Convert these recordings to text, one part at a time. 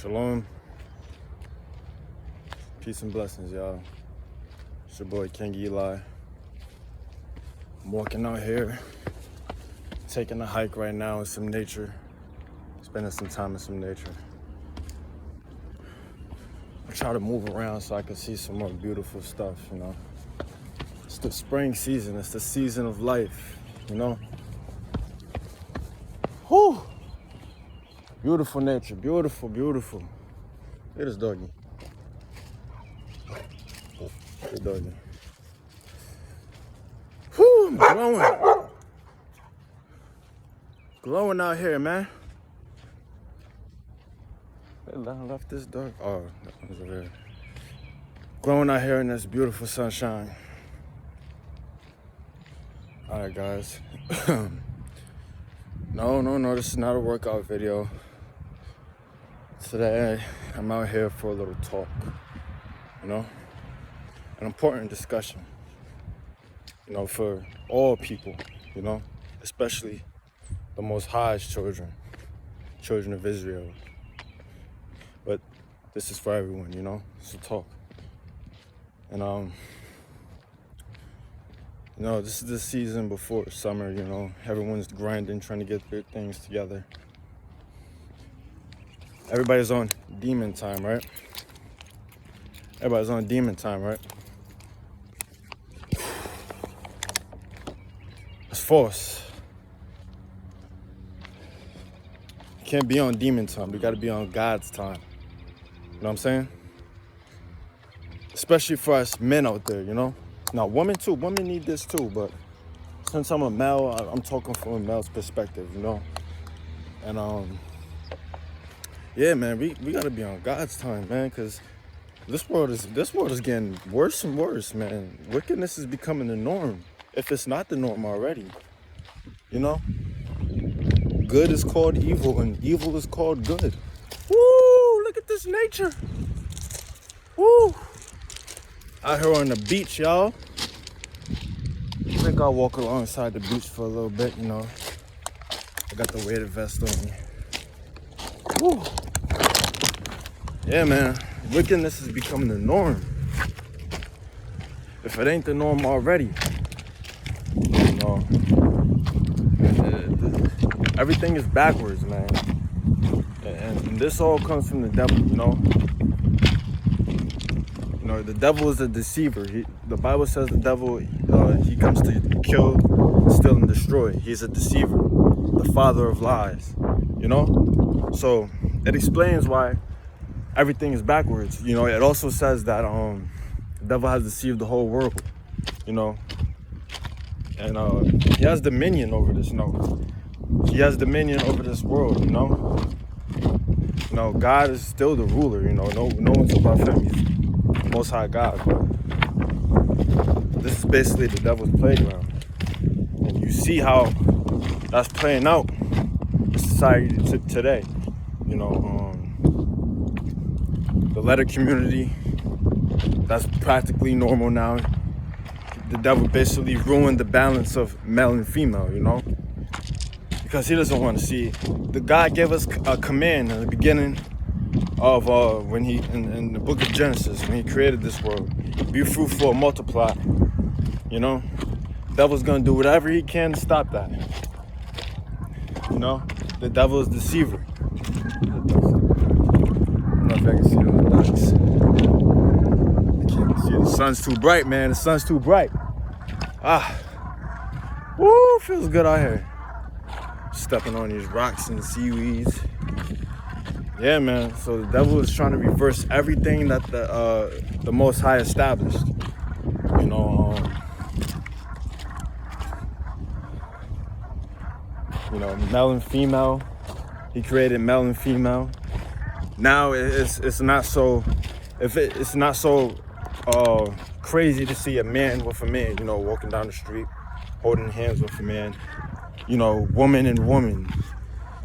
Shalom. Peace and blessings, y'all. It's your boy King Eli. I'm walking out here, taking a hike right now in some nature, spending some time in some nature. I try to move around so I can see some more beautiful stuff, you know. It's the spring season, it's the season of life, you know. Whew! Beautiful nature, beautiful, beautiful. Look at this doggy. Hey, doggy. Whew, I'm glowing. Glowing out here, man. I left this dog. Oh, that one's over there. Glowing out here in this beautiful sunshine. All right, guys. No, this is not a workout video. Today, I'm out here for a little talk, you know? An important discussion, you know, for all people, you know? Especially the Most High's children of Israel. But this is for everyone, you know? It's a talk. And, you know, this is the season before summer, you know? Everyone's grinding, trying to get their things together. Everybody's on demon time, right? Everybody's on demon time, right? It's false. You can't be on demon time. You gotta be on God's time. You know what I'm saying? Especially for us men out there, you know? Now, women too. Women need this too, but since I'm a male, I'm talking from a male's perspective, you know? And, yeah, man, we gotta be on God's time, man, because this world is getting worse and worse, man. Wickedness is becoming the norm, if it's not the norm already. You know, good is called evil, and evil is called good. Woo! Look at this nature. Woo! Out here on the beach, y'all. I think I'll walk alongside the beach for a little bit. You know, I got the weighted vest on me. Woo. Yeah, man, wickedness is becoming the norm. If it ain't the norm already, you know, everything is backwards, man. And this all comes from the devil, you know. You know, the devil is a deceiver. The Bible says the devil, he comes to kill, steal, and destroy. He's a deceiver, the father of lies, you know. So it explains why everything is backwards. You know, it also says that the devil has deceived the whole world, you know. And he has dominion over this, you know. He has dominion over this world, you know. You know, God is still the ruler, you know. No one's above him. He's the Most High God. But this is basically the devil's playground. And you see how that's playing out in society today. You know, the letter community, that's practically normal now. The devil basically ruined the balance of male and female, you know, because he doesn't want to see it. The God gave us a command in the beginning of when he in the book of Genesis, when he created this world: be fruitful and multiply. You know, the devil's gonna do whatever he can to stop that. You know, the devil is a deceiver. I don't know if I can see those ducks. I can't see. The sun's too bright, man. The sun's too bright. Woo, feels good out here. Stepping on these rocks and seaweeds. Yeah, man. So the devil is trying to reverse everything that the Most High established. You know, male and female. He created male and female. Now it's not so. It's not so crazy to see a man with a man, you know, walking down the street, holding hands with a man, you know, woman and woman,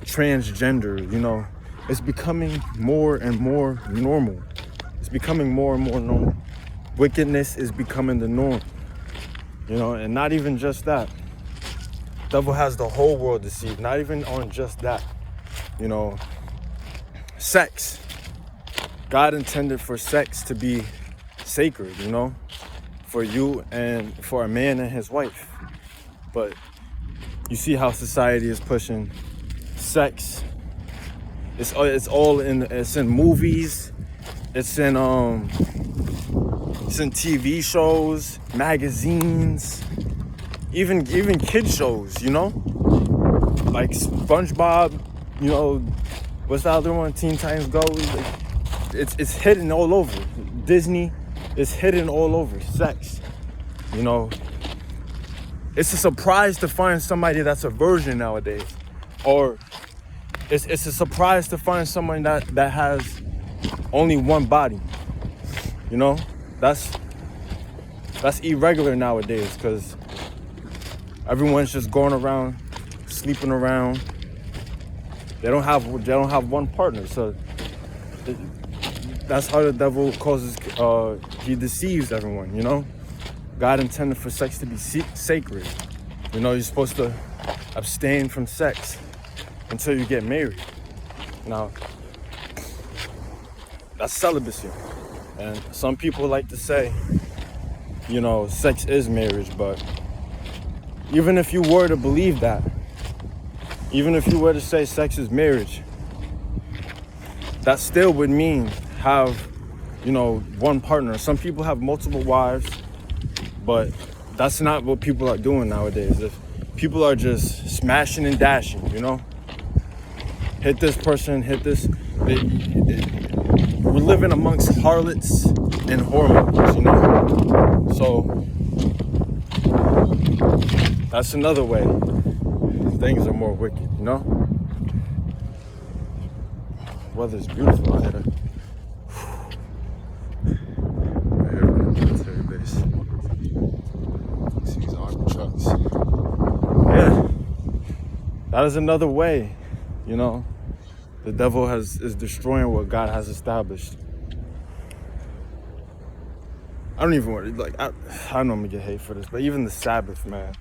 transgender, you know. It's becoming more and more normal. It's becoming more and more normal. Wickedness is becoming the norm, you know, and not even just that. The devil has the whole world deceived, not even on just that, you know. Sex. God intended for sex to be sacred, you know, for you and for a man and his wife. But you see how society is pushing sex. It's in movies, it's in TV shows, magazines, even kid shows, you know, like SpongeBob, you know, what's the other one? Teen Titans Go. It's hidden all over. Disney is hidden all over. Sex, you know. It's a surprise to find somebody that's a virgin nowadays, or it's a surprise to find someone that has only one body. You know, that's irregular nowadays because everyone's just going around, sleeping around. They don't have one partner, so that's how the devil causes. He deceives everyone. You know, God intended for sex to be sacred. You know, you're supposed to abstain from sex until you get married. Now, that's celibacy. And some people like to say, you know, sex is marriage, but even if you were to believe that, even if you were to say sex is marriage, that still would mean have, you know, one partner. Some people have multiple wives, but that's not what people are doing nowadays. If people are just smashing and dashing, you know, hit this person, hit this. We're living amongst harlots and hormones, you know. So that's another way things are more wicked, you know. Weather's beautiful out here. Right here on the military base. See these army trucks. Yeah, that is another way, you know. The devil is destroying what God has established. I don't even want to, like, I know I'm gonna get hate for this, but even the Sabbath, man,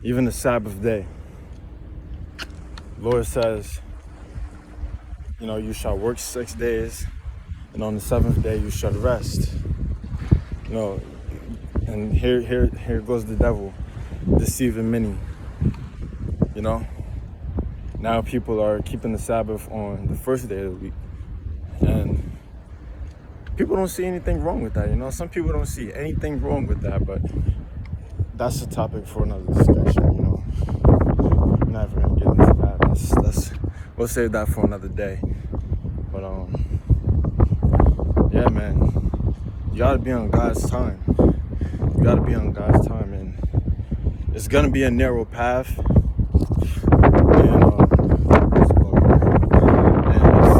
even the Sabbath day, Lord says, you know, you shall work 6 days, and on the 7th day you shall rest. You know, and here goes the devil, deceiving many. You know, now people are keeping the Sabbath on the first day of the week, and people don't see anything wrong with that. You know, some people don't see anything wrong with that, but that's a topic for another discussion. You know, I'm not even gonna get into that. We'll save that for another day. But yeah, man, you gotta be on God's time. You gotta be on God's time, and it's gonna be a narrow path, and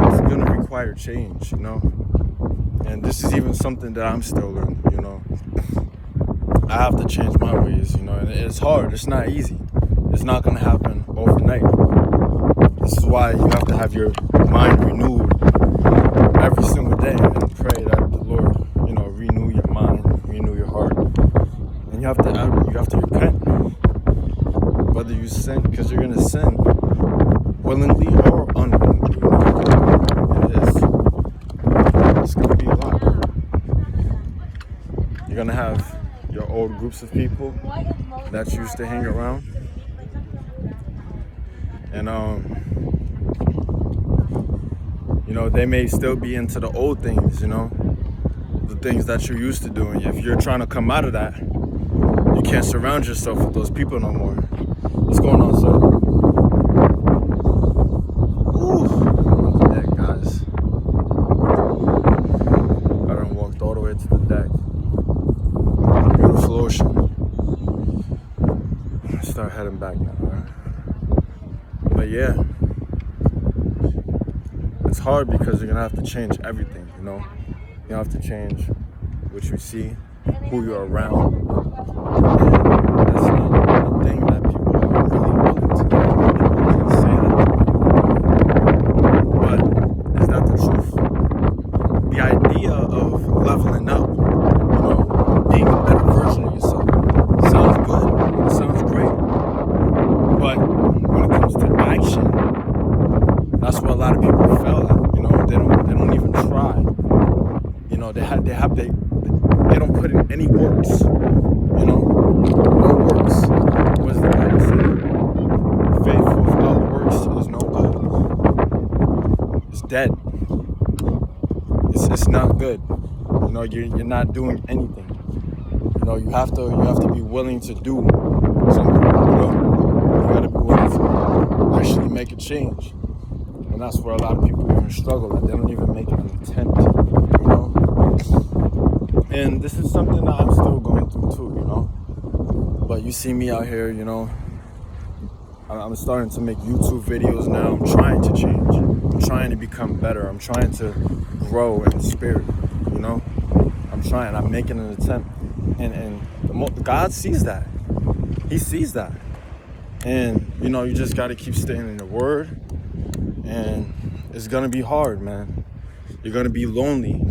it's gonna require change. You know, and this is even something that I'm still learning. You know, I have to change my ways. You know, and it's hard. It's not easy. It's not gonna happen overnight. This is why you have to have your mind renewed every single day and pray that the Lord, you know, renew your mind, renew your heart. And you have to repent. Whether you sin, because you're gonna sin willingly or unwillingly. It's gonna be a lot. You're gonna have your old groups of people that you used to hang around. And you know, they may still be into the old things, you know, the things that you're used to doing. If you're trying to come out of that, you can't surround yourself with those people no more. What's going on, sir? Ooh, deck, guys. I done walked all the way to the deck. Beautiful ocean. Start heading back now, all right? But yeah, it's hard because you're gonna have to change everything, you know. You have to change what you see, who you're around. And that's not the thing that people are really willing to do. People say that. But is that the truth? The idea of leveling up, you know, being a better version of yourself, sounds good. It sounds great. But when it comes to action, that's what a lot of people fail at. You know, they don't even try. they don't put in any works, you know, no works. What does the Bible say? Faith without works is no good. It's dead. It's not good. You know, you're not doing anything. You know, you have to be willing to do something. You know, you gotta be willing to actually make a change. And that's where a lot of people even struggle. Like, they don't even make an attempt, you know. And this is something that I'm still going through too, you know. But you see me out here, you know. I'm starting to make YouTube videos now. I'm trying to change. I'm trying to become better. I'm trying to grow in spirit, you know. I'm trying. I'm making an attempt. And God sees that. He sees that. And, you know, you just got to keep staying in the Word. And it's going to be hard, man. You're going to be lonely.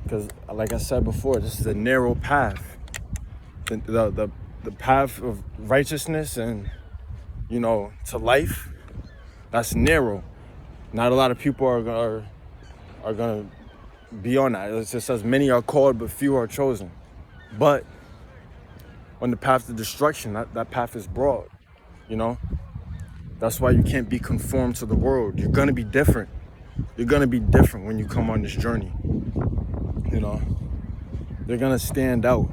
Because, like I said before, this is a narrow path. The path of righteousness and, you know, to life, that's narrow. Not a lot of people are going to be on that. It just says many are called, but few are chosen. But on the path to destruction, that path is broad, you know? That's why you can't be conformed to the world. You're going to be different. You're going to be different when you come on this journey. You know, they're going to stand out.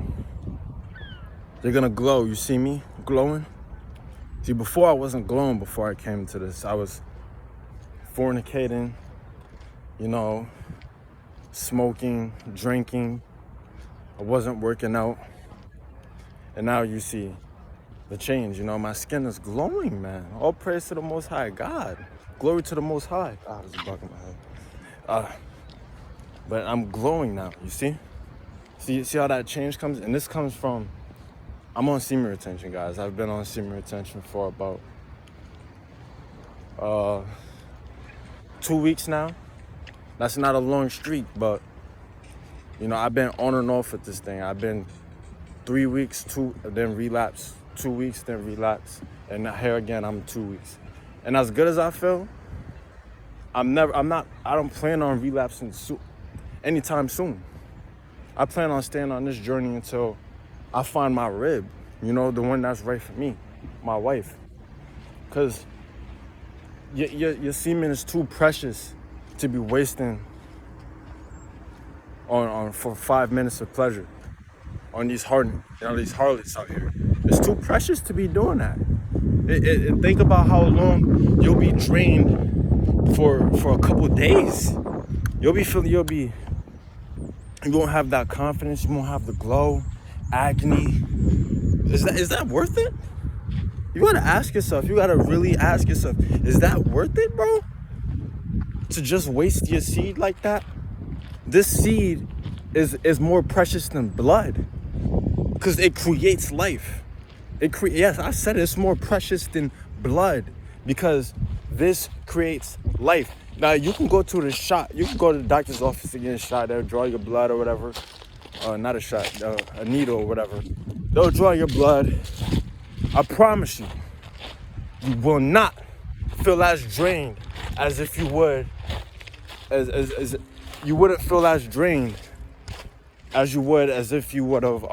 They're going to glow. You see me glowing? See, before I wasn't glowing before I came to this. I was fornicating, you know, smoking, drinking. I wasn't working out. And now you see the change, you know, my skin is glowing, man. All praise to the Most High God. Glory to the Most High. There's a bug in my head. But I'm glowing now, you see? See how that change comes? And this comes from, I'm on semen retention, guys. I've been on semen retention for about 2 weeks now. That's not a long streak, but, you know, I've been on and off with this thing. I've been 3 weeks, then relapse, 2 weeks, then relapse, and here again, I'm 2 weeks. And as good as I feel, I don't plan on relapsing anytime soon. I plan on staying on this journey until I find my rib, you know, the one that's right for me, my wife. Because your semen is too precious to be wasting for 5 minutes of pleasure on these harlots out here. It's too precious to be doing that. Think about how long you'll be drained for a couple days. You won't have that confidence. You won't have the glow, agony. Is that worth it? You gotta ask yourself. You gotta really ask yourself, is that worth it, bro? To just waste your seed like that? This seed is more precious than blood because it creates life. Yes, I said it's more precious than blood because this creates life. Now, you can go to the shot. You can go to the doctor's office to get a shot. They'll draw your blood or whatever. Not a shot, a needle or whatever. They'll draw your blood. I promise you, you will not feel as drained as if you would, as you wouldn't feel as drained as you would as if you would have,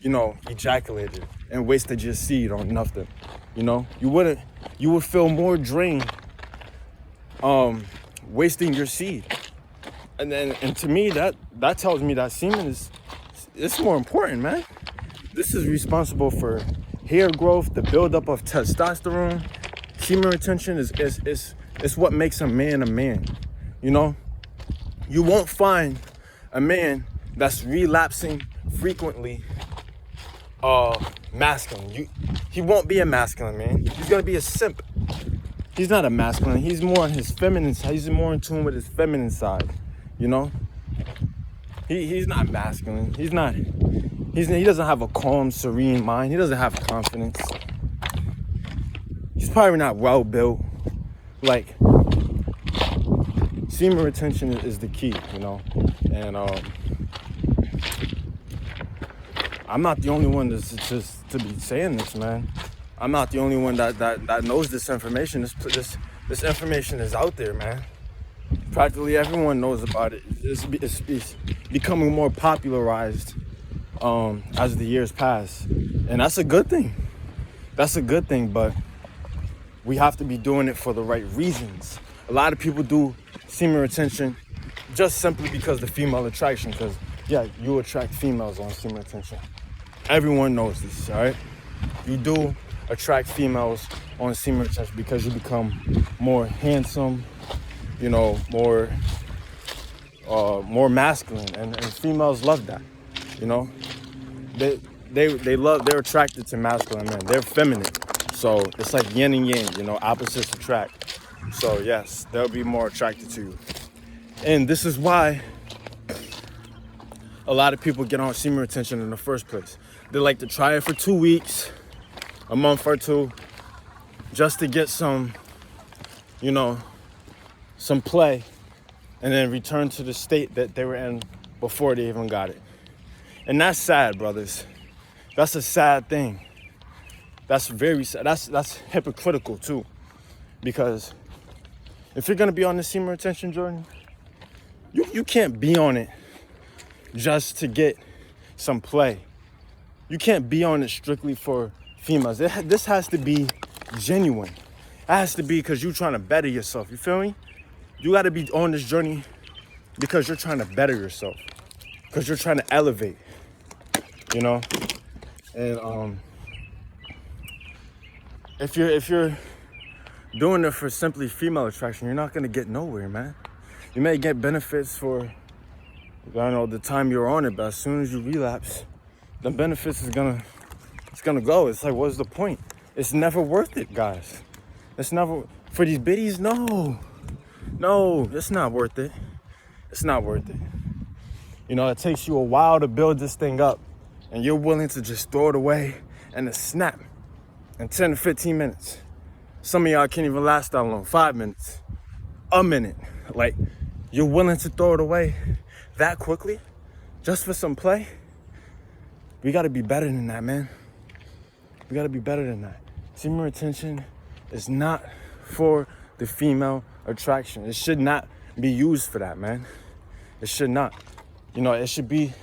you know, ejaculated and wasted your seed on nothing. You know, you would feel more drained wasting your seed. And to me, that tells me that semen it's more important, man. This is responsible for hair growth, the buildup of testosterone. Semen retention is what makes a man, you know? You won't find a man that's relapsing frequently masculine. He won't be a masculine man. He's gonna be a simp. He's not a masculine. He's more on his feminine side. He's more in tune with his feminine side, you know? He's not masculine. He doesn't have a calm, serene mind. He doesn't have confidence. He's probably not well built. Like, semen retention is the key, you know? And I'm not the only one to be saying this, man. I'm not the only one that knows this information. This information is out there, man. Practically everyone knows about it. It's becoming more popularized as the years pass. And that's a good thing. That's a good thing, but we have to be doing it for the right reasons. A lot of people do semen retention just simply because the female attraction, because yeah, you attract females on semen retention. Everyone knows this, all right? You do attract females on semen retention because you become more handsome, you know, more masculine, and females love that, you know. They're attracted to masculine men. They're feminine, so it's like yin and yang, you know, opposites attract. So yes, they'll be more attracted to you, and this is why a lot of people get on semen retention in the first place. They like to try it for 2 weeks, a month or two, just to get some, you know, some play, and then return to the state that they were in before they even got it. And that's sad, brothers. That's a sad thing. That's very sad. That's hypocritical too. Because if you're gonna be on the semen retention, Jordan, you can't be on it just to get some play. You can't be on it strictly for females. This has to be genuine. It has to be because you're trying to better yourself. You feel me? You got to be on this journey because you're trying to better yourself, because you're trying to elevate, you know. And if you're doing it for simply female attraction, you're not gonna get nowhere, man. You may get benefits for, I don't know, the time you're on it, but as soon as you relapse, the benefits it's gonna go. It's like, what's the point? It's never worth it, guys. It's never, for these biddies, no, it's not worth it. It's not worth it. You know, it takes you a while to build this thing up, and you're willing to just throw it away and to snap in 10 to 15 minutes. Some of y'all can't even last that long, 5 minutes, a minute. Like, you're willing to throw it away that quickly just for some play? We gotta be better than that, man. We gotta be better than that. Semen retention is not for the female attraction. It should not be used for that, man. It should not. You know, it should be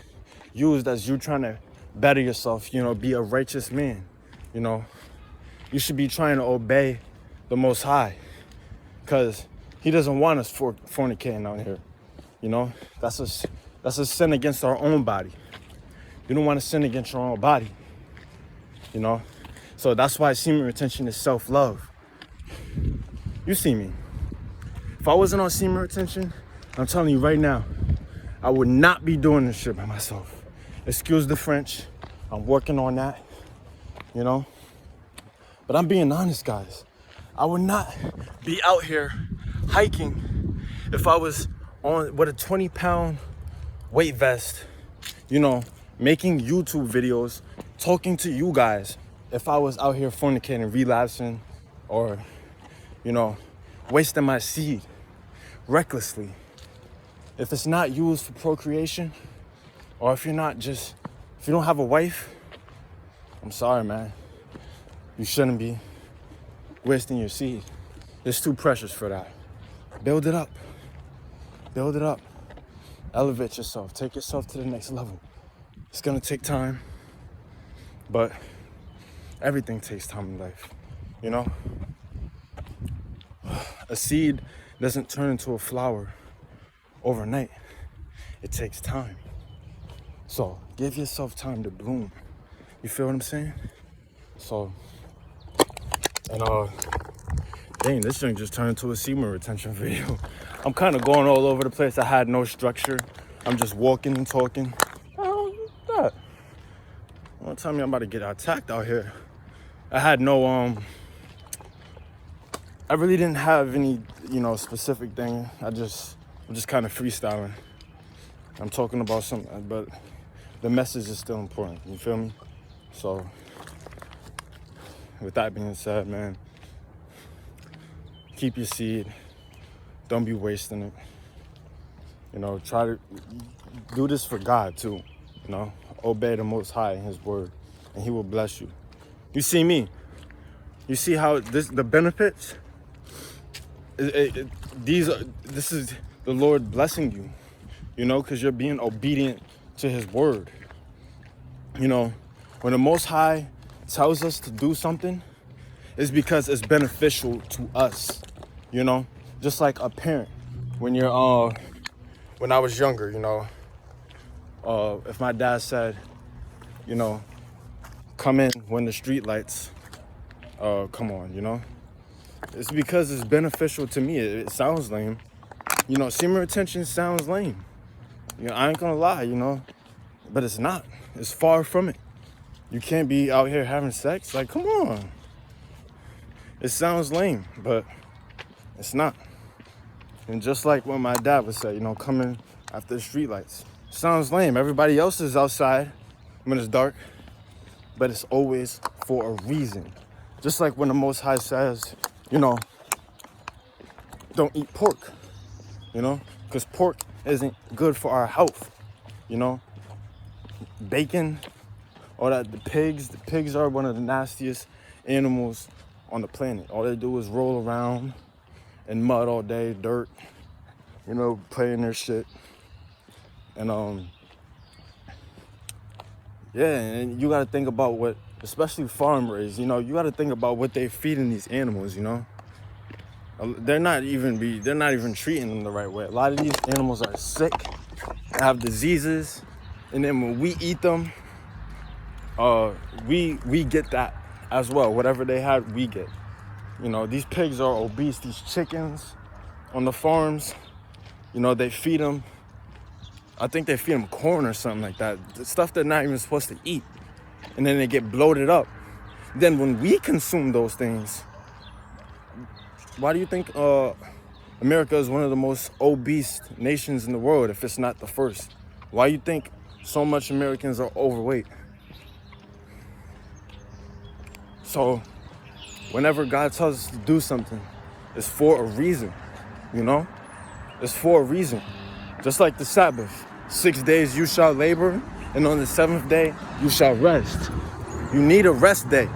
used as you trying to better yourself, you know, be a righteous man. You know, you should be trying to obey the Most High, because he doesn't want us fornicating out here. You know, that's a sin against our own body. You don't want to sin against your own body, you know? So that's why semen retention is self-love. You see me. If I wasn't on semen retention, I'm telling you right now, I would not be doing this shit by myself. Excuse the French. I'm working on that, you know? But I'm being honest, guys. I would not be out here hiking if I was on with a 20-pound weight vest, you know, making YouTube videos, talking to you guys, if I was out here fornicating, relapsing, or, you know, wasting my seed recklessly. If it's not used for procreation, or if you don't have a wife, I'm sorry, man. You shouldn't be wasting your seed. It's too precious for that. Build it up. Build it up. Elevate yourself. Take yourself to the next level. It's gonna take time, but everything takes time in life, you know? A seed doesn't turn into a flower overnight. It takes time. So give yourself time to bloom. You feel what I'm saying? So, and dang, this thing just turned into a semen retention video. I'm kind of going all over the place. I had no structure. I'm just walking and talking. Don't tell me I'm about to get attacked out here. I had no, I really didn't have any, you know, specific thing. I'm just kind of freestyling. I'm talking about something, but the message is still important. You feel me? So, with that being said, man, keep your seed. Don't be wasting it. You know, try to do this for God too, you know? Obey the Most High in His word, and He will bless you. You see me. You see how the benefits. This is the Lord blessing you, you know, because you're being obedient to his word. You know, when the Most High tells us to do something, it's because it's beneficial to us, you know, just like a parent. When I was younger, you know, if my dad said, you know, come in when the street lights come on, you know, it's because it's beneficial to me. It sounds lame, you know, semen retention sounds lame. You know, I ain't gonna lie, you know, but it's not. It's far from it. You can't be out here having sex. Like, come on. It sounds lame, but it's not. And just like what my dad would say, you know, coming after the streetlights. Sounds lame. Everybody else is outside when it's dark, but it's always for a reason. Just like when the Most High says, you know, don't eat pork, you know, because pork isn't good for our health, you know. Bacon, all that, the pigs are one of the nastiest animals on the planet. All they do is roll around in mud all day, dirt, you know, playing their shit. And yeah, and you gotta think about what, especially farm raised, you know, you gotta think about what they feeding these animals, you know. They're not even treating them the right way. A lot of these animals are sick, have diseases, and then when we eat them, we get that as well. Whatever they had, we get. You know, these pigs are obese. These chickens on the farms, you know, they feed them. I think they feed them corn or something like that. The stuff they're not even supposed to eat. And then they get bloated up. Then when we consume those things, why do you think America is one of the most obese nations in the world if it's not the first? Why do you think so much Americans are overweight? So whenever God tells us to do something, it's for a reason, you know? It's for a reason. Just like the Sabbath. 6 days you shall labor, and on the seventh day you shall rest. You need a rest day.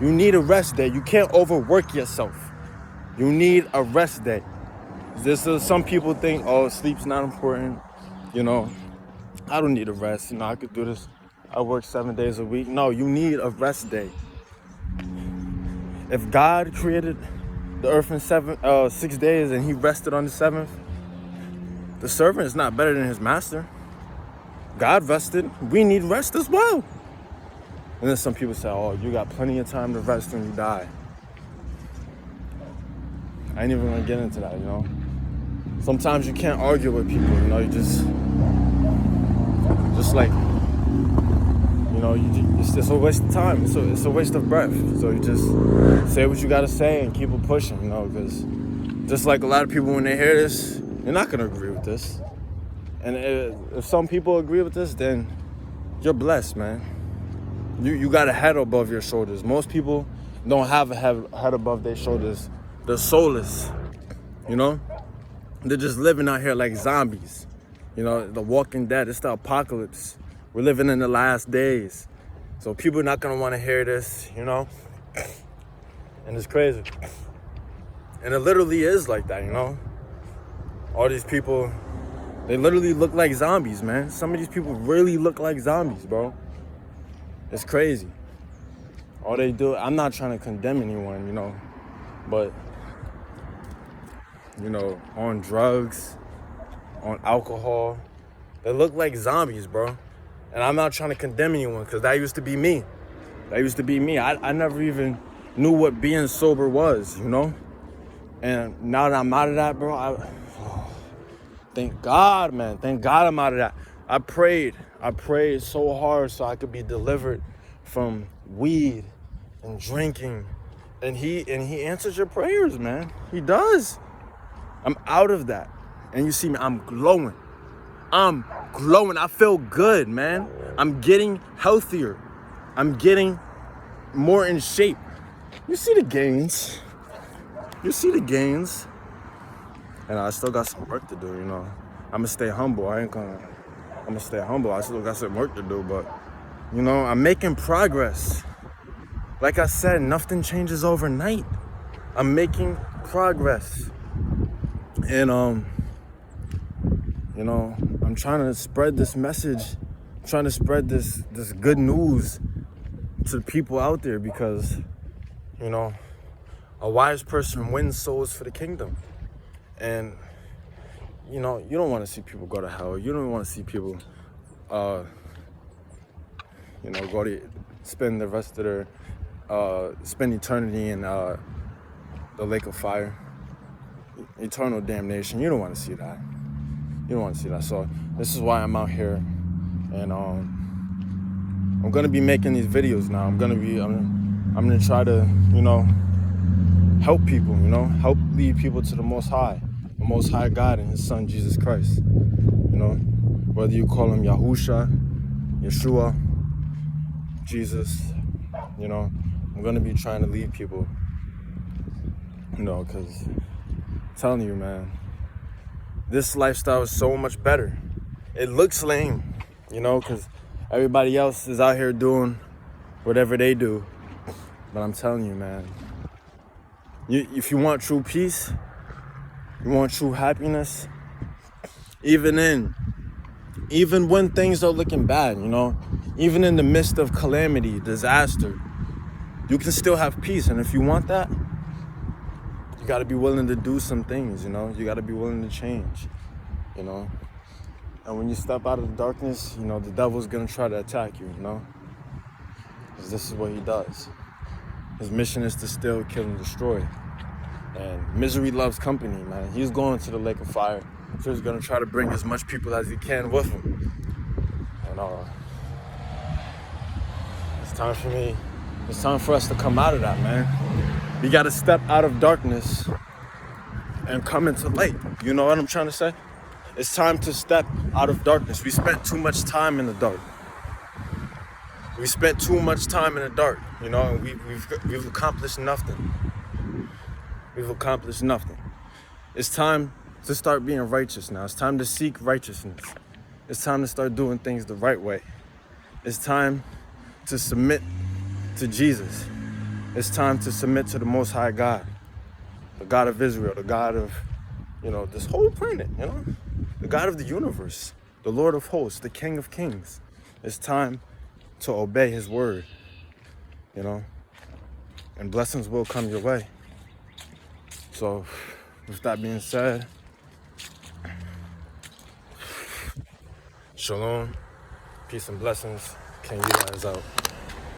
You need a rest day. You can't overwork yourself. You need a rest day. Some people think, oh, sleep's not important. You know, I don't need a rest. You know, I could do this. I work 7 days a week. No, you need a rest day. If God created the earth in 6 days and he rested on the seventh, the servant is not better than his master. God rested. We need rest as well. And then some people say, oh, you got plenty of time to rest when you die. I ain't even gonna get into that, you know. Sometimes you can't argue with people, you know. You just like, you know, it's a waste of time. It's a waste of breath. So you just say what you gotta say and keep it pushing, you know, because just like a lot of people, when they hear this, they're not gonna agree with this. And if some people agree with this, then you're blessed, man. You got a head above your shoulders. Most people don't have a head above their shoulders. They're soulless, you know? They're just living out here like zombies. You know, the Walking Dead, it's the apocalypse. We're living in the last days. So people are not gonna wanna hear this, you know? And it's crazy. And it literally is like that, you know? All these people, they literally look like zombies, man. Some of these people really look like zombies, bro. It's crazy. All they do, I'm not trying to condemn anyone, you know, but, you know, on drugs, on alcohol, they look like zombies, bro. And I'm not trying to condemn anyone, because that used to be me. That used to be me. I never even knew what being sober was, you know? And now that I'm out of that, bro, thank God, man. Thank God I'm out of that. I prayed so hard so I could be delivered from weed and drinking. And he answers your prayers, man. He does. I'm out of that. And you see me, I'm glowing. I feel good, man. I'm getting healthier. I'm getting more in shape. You see the gains. And I still got some work to do, you know. I'm gonna stay humble. I'm gonna stay humble. I still got some work to do, but, you know, I'm making progress. Like I said, nothing changes overnight. I'm making progress. And, You know, I'm trying to spread this message, I'm trying to spread this good news to the people out there, because, you know, a wise person wins souls for the kingdom. And, you know, you don't want to see people go to hell. You don't want to see people, you know, spend the rest of their, spend eternity in the lake of fire, eternal damnation. You don't want to see that. You don't want to see that. So this is why I'm out here, and I'm gonna be making these videos now. I'm gonna try to, you know, help people. You know, help lead people to the Most High God and His Son Jesus Christ. You know, whether you call Him Yahusha, Yeshua, Jesus. You know, I'm gonna be trying to lead people. You know, because I'm telling you, man, this lifestyle is so much better. It looks lame, you know, because everybody else is out here doing whatever they do. But I'm telling you, man, if you want true peace, you want true happiness, even when things are looking bad, you know, even in the midst of calamity, disaster, you can still have peace. And if you want that, you got to be willing to do some things, you know. You got to be willing to change, you know. And when you step out of the darkness, you know, the devil's going to try to attack you, you know. Because this is what he does. His mission is to steal, kill, and destroy. And misery loves company, man. He's going to the lake of fire. So he's going to try to bring as much people as he can with him. And it's time for us to come out of that, man. We got to step out of darkness and come into light. You know what I'm trying to say? It's time to step out of darkness. We spent too much time in the dark. We spent too much time in the dark, you know, and we've accomplished nothing. We've accomplished nothing. It's time to start being righteous now. It's time to seek righteousness. It's time to start doing things the right way. It's time to submit to Jesus. It's time to submit to the Most High God, the God of Israel, the God of, you know, this whole planet, you know, the God of the universe, the Lord of hosts, the King of kings. It's time to obey His word, you know, and blessings will come your way. So, with that being said, Shalom, peace and blessings. Can you guys out?